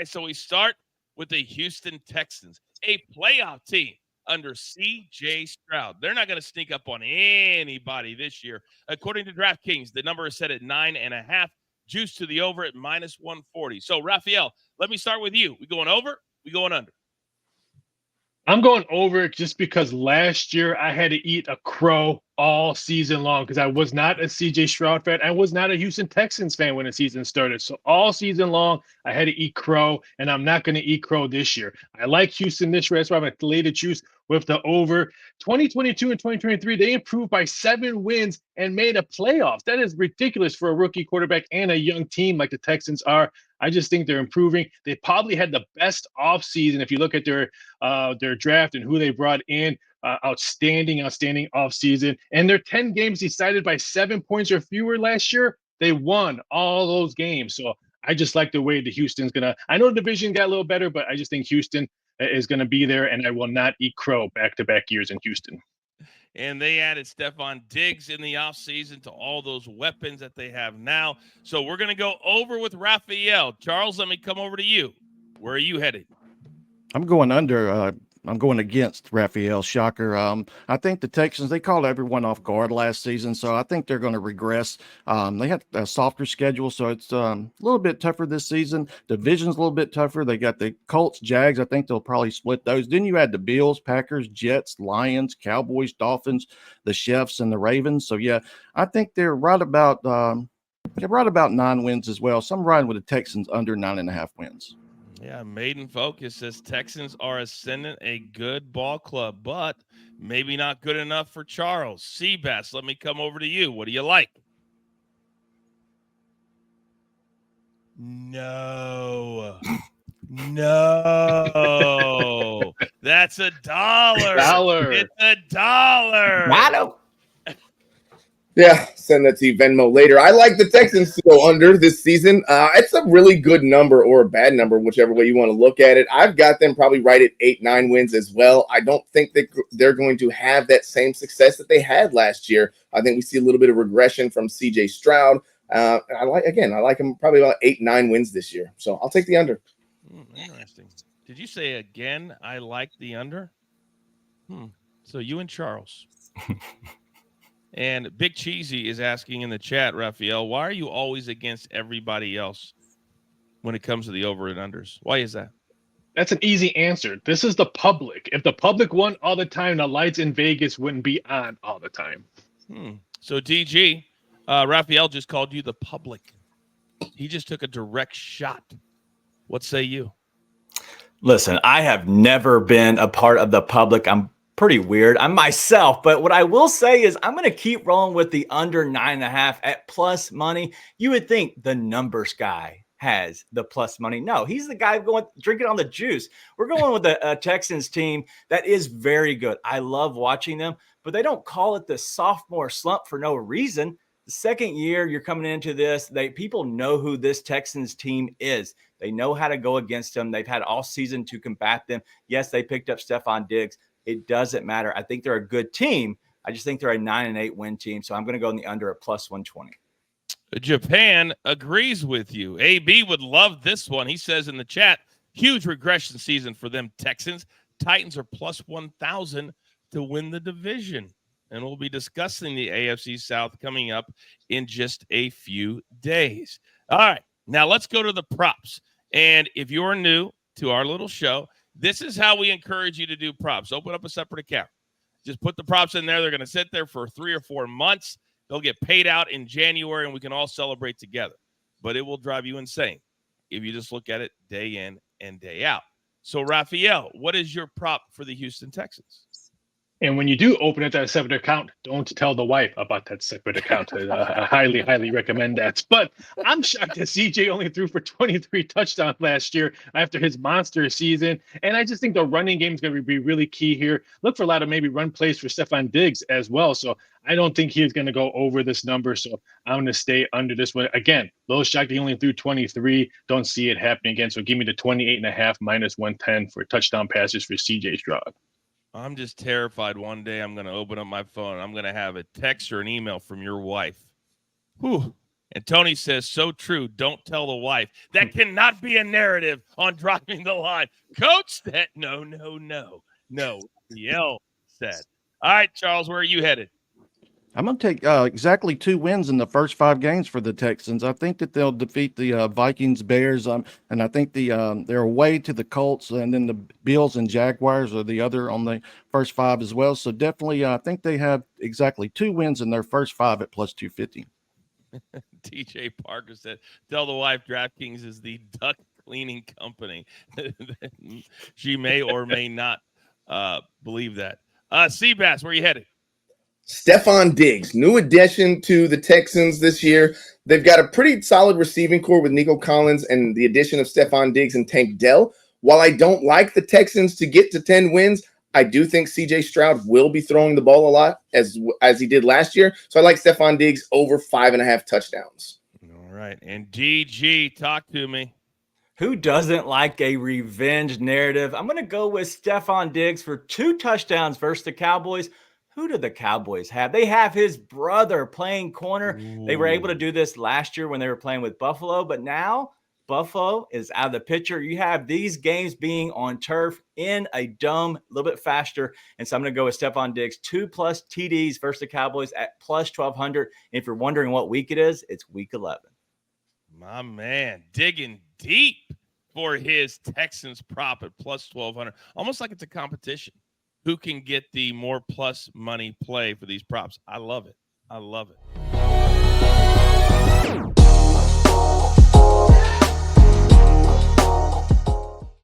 right, so we start with the Houston Texans, a playoff team under C.J. Stroud. They're not going to sneak up on anybody this year. According to DraftKings, the number is set at 9.5, juice to the over at minus 140. So, Raphael, let me start with you. We going over? We going under? I'm going over just because last year I had to eat a crow all season long because I was not a CJ Stroud fan. I was not a Houston Texans fan when the season started. So all season long, I had to eat crow, and I'm not going to eat crow this year. I like Houston this year. That's why I'm going to lay the juice with the over. 2022 and 2023, they improved by 7 wins and made a playoffs. That is ridiculous for a rookie quarterback and a young team like the Texans are. I just think they're improving. They probably had the best offseason if you look at their draft and who they brought in. Outstanding offseason. And their 10 games decided by 7 points or fewer last year, they won all those games. So I just like the way the Houston's going to. I know the division got a little better, but I just think Houston is going to be there, and I will not eat crow back-to-back years in Houston. And they added Stephon Diggs in the offseason to all those weapons that they have now. So we're going to go over with Raphael. Charles, let me come over to you. Where are you headed? I'm going under. I'm going against Raphael. Shocker. I think the Texans, they caught everyone off guard last season, so I think they're going to regress. They had a softer schedule, so it's a little bit tougher this season. Division's a little bit tougher. They got the Colts, Jags. I think they'll probably split those. Then you had the Bills, Packers, Jets, Lions, Cowboys, Dolphins, the Chiefs, and the Ravens. So, yeah, I think they're right about 9 wins as well. So I'm riding with the Texans under 9.5 wins. Yeah, Maiden Focus says Texans are ascending, a good ball club, but maybe not good enough for Charles. Seabass, let me come over to you. What do you like? No. That's $1. It's $1. Got him. Yeah, send that to you, Venmo later. I like the Texans to go under this season. It's a really good number or a bad number, whichever way you want to look at it. I've got them probably right at 8-9 wins as well. I don't think that they're going to have that same success that they had last year. I think we see a little bit of regression from C.J. Stroud. I like them probably about 8-9 wins this year. So I'll take the under. Interesting. Did you say again, I like the under? So you and Charles. And Big Cheesy is asking in the chat, Raphael, why are you always against everybody else when it comes to the over and unders? Why is that? That's an easy answer. This is the public. If the public won all the time, the lights in Vegas wouldn't be on all the time. So, DG, Raphael just called you the public. He just took a direct shot. What say you? Listen, I have never been a part of the public. I'm pretty weird. I'm myself, but what I will say is I'm going to keep rolling with the under 9.5 at plus money. You would think the numbers guy has the plus money. No, he's the guy drinking on the juice. We're going with a Texans team that is very good. I love watching them, but they don't call it the sophomore slump for no reason. The second year you're coming into this, people know who this Texans team is. They know how to go against them. They've had all season to combat them. Yes, they picked up Stephon Diggs. It doesn't matter. I think they're a good team. I just think they're a 9-8 win team. So I'm going to go in the under at plus 120. Japan agrees with you. AB would love this one. He says in the chat, huge regression season for them Texans. Titans are plus 1,000 to win the division. And we'll be discussing the AFC South coming up in just a few days. All right, now let's go to the props. And if you're new to our little show, this is how we encourage you to do props. Open up a separate account. Just put the props in there. They're going to sit there for 3 or 4 months. They'll get paid out in January, and we can all celebrate together. But it will drive you insane if you just look at it day in and day out. So, Raphael, what is your prop for the Houston Texans? And when you do open it that separate account, don't tell the wife about that separate account. I highly, highly recommend that. But I'm shocked that CJ only threw for 23 touchdowns last year after his monster season. And I just think the running game is going to be really key here. Look for a lot of maybe run plays for Stephon Diggs as well. So I don't think he's going to go over this number. So I'm going to stay under this one. Again, a little shocked he only threw 23. Don't see it happening again. So give me the 28.5 minus 110 for touchdown passes for CJ Stroud. I'm just terrified one day I'm going to open up my phone. I'm going to have a text or an email from your wife. Whew. And Tony says, so true. Don't tell the wife. That cannot be a narrative on driving the line. Coach said, no. Yell said. All right, Charles, where are you headed? I'm going to take exactly 2 wins in the first 5 games for the Texans. I think that they'll defeat the Vikings, Bears, and I think they're away to the Colts, and then the Bills and Jaguars are the other on the first 5 as well. So definitely, I think they have exactly 2 wins in their first 5 at plus 250. TJ Parker said, tell the wife DraftKings is the duck cleaning company. She may or may not believe that. Seabass, where are you headed? Stephon Diggs, new addition to the Texans this year. They've got a pretty solid receiving core with Nico Collins and the addition of Stephon Diggs and Tank Dell. While I don't like the Texans to get to 10 wins, I do think CJ Stroud will be throwing the ball a lot as he did last year. So I like Stephon Diggs over 5.5 touchdowns. All right. And DG, talk to me. Who doesn't like a revenge narrative? I'm going to go with Stephon Diggs for 2 touchdowns versus the Cowboys. Who do the Cowboys have? They have his brother playing corner. Ooh. They were able to do this last year when they were playing with Buffalo, but now Buffalo is out of the picture. You have these games being on turf in a dome, a little bit faster. And so I'm going to go with Stephon Diggs, 2+ TDs versus the Cowboys at plus 1,200. And if you're wondering what week it is, it's week 11. My man, digging deep for his Texans prop at plus 1,200. Almost like it's a competition. Who can get the more plus money play for these props? I love it.